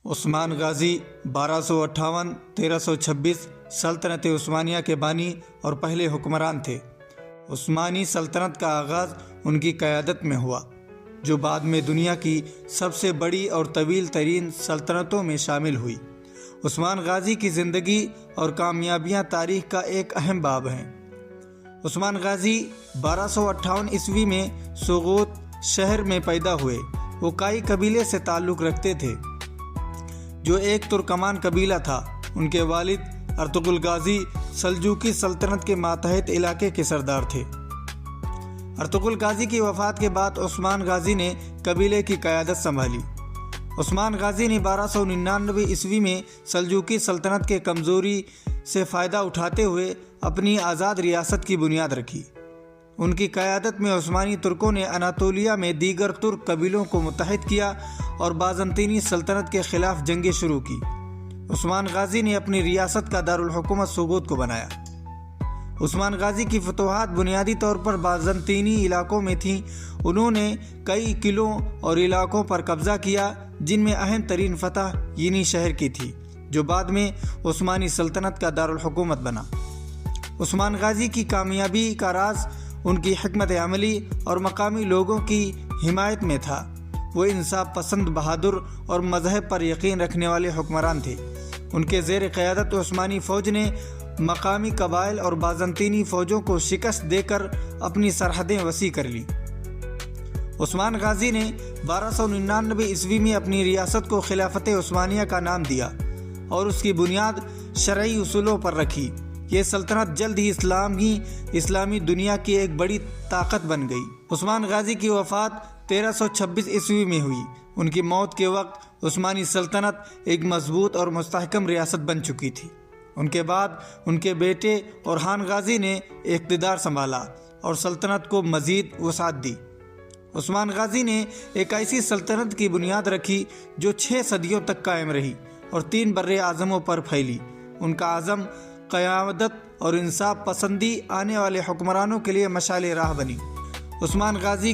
عثمان غازی 1258-1326 سلطنت عثمانیہ کے بانی اور پہلے حکمران تھے۔ عثمانی سلطنت کا آغاز ان کی قیادت میں ہوا، جو بعد میں دنیا کی سب سے بڑی اور طویل ترین سلطنتوں میں شامل ہوئی۔ عثمان غازی کی زندگی اور کامیابیاں تاریخ کا ایک اہم باب ہیں۔ عثمان غازی 1258 عیسوی میں سوغوت شہر میں پیدا ہوئے۔ وہ کائی قبیلے سے تعلق رکھتے تھے، جو ایک ترکمان قبیلہ تھا۔ ان کے والد ارطغرل غازی سلجوقی سلطنت کے ماتحت علاقے کے سردار تھے۔ ارطغرل غازی کی وفات کے بعد عثمان غازی نے قبیلے کی قیادت سنبھالی۔ عثمان غازی نے 1299 عیسوی میں سلجوقی سلطنت کے کمزوری سے فائدہ اٹھاتے ہوئے اپنی آزاد ریاست کی بنیاد رکھی۔ ان کی قیادت میں عثمانی ترکوں نے اناطولیہ میں دیگر ترک قبیلوں کو متحد کیا اور بازنطینی سلطنت کے خلاف جنگیں شروع کی۔ عثمان غازی نے اپنی ریاست کا دارالحکومت سوغوت کو بنایا۔ عثمان غازی کی فتوحات بنیادی طور پر بازنطینی علاقوں میں تھیں۔ انہوں نے کئی قلعوں اور علاقوں پر قبضہ کیا، جن میں اہم ترین فتح ینی شہر کی تھی، جو بعد میں عثمانی سلطنت کا دارالحکومت بنا۔ عثمان غازی کی کامیابی کا راز ان کی حکمت عملی اور مقامی لوگوں کی حمایت میں تھا۔ وہ انصاف پسند، بہادر اور مذہب پر یقین رکھنے والے حکمران تھے۔ ان کے زیر قیادت عثمانی فوج نے مقامی قبائل اور بازنطینی فوجوں کو شکست دے کر اپنی سرحدیں وسیع کر لیں۔ عثمان غازی نے 1299 عیسوی میں اپنی ریاست کو خلافت عثمانیہ کا نام دیا اور اس کی بنیاد شرعی اصولوں پر رکھی۔ یہ سلطنت جلد ہی اسلامی دنیا کی ایک بڑی طاقت بن گئی۔ عثمان غازی کی وفات 1326 عیسوی میں ہوئی۔ ان کی موت کے وقت عثمانی سلطنت ایک مضبوط اور مستحکم ریاست بن چکی تھی۔ ان کے بعد ان کے بیٹے اورحان غازی نے اقتدار سنبھالا اور سلطنت کو مزید وسعت دی۔ عثمان غازی نے ایک ایسی سلطنت کی بنیاد رکھی جو 6 صدیوں تک قائم رہی اور 3 بر اعظموں پر پھیلی۔ ان کا عزم، قیادت اور انصاف پسندی آنے والے حکمرانوں کے لیے مشعل راہ بنی۔ عثمان غازی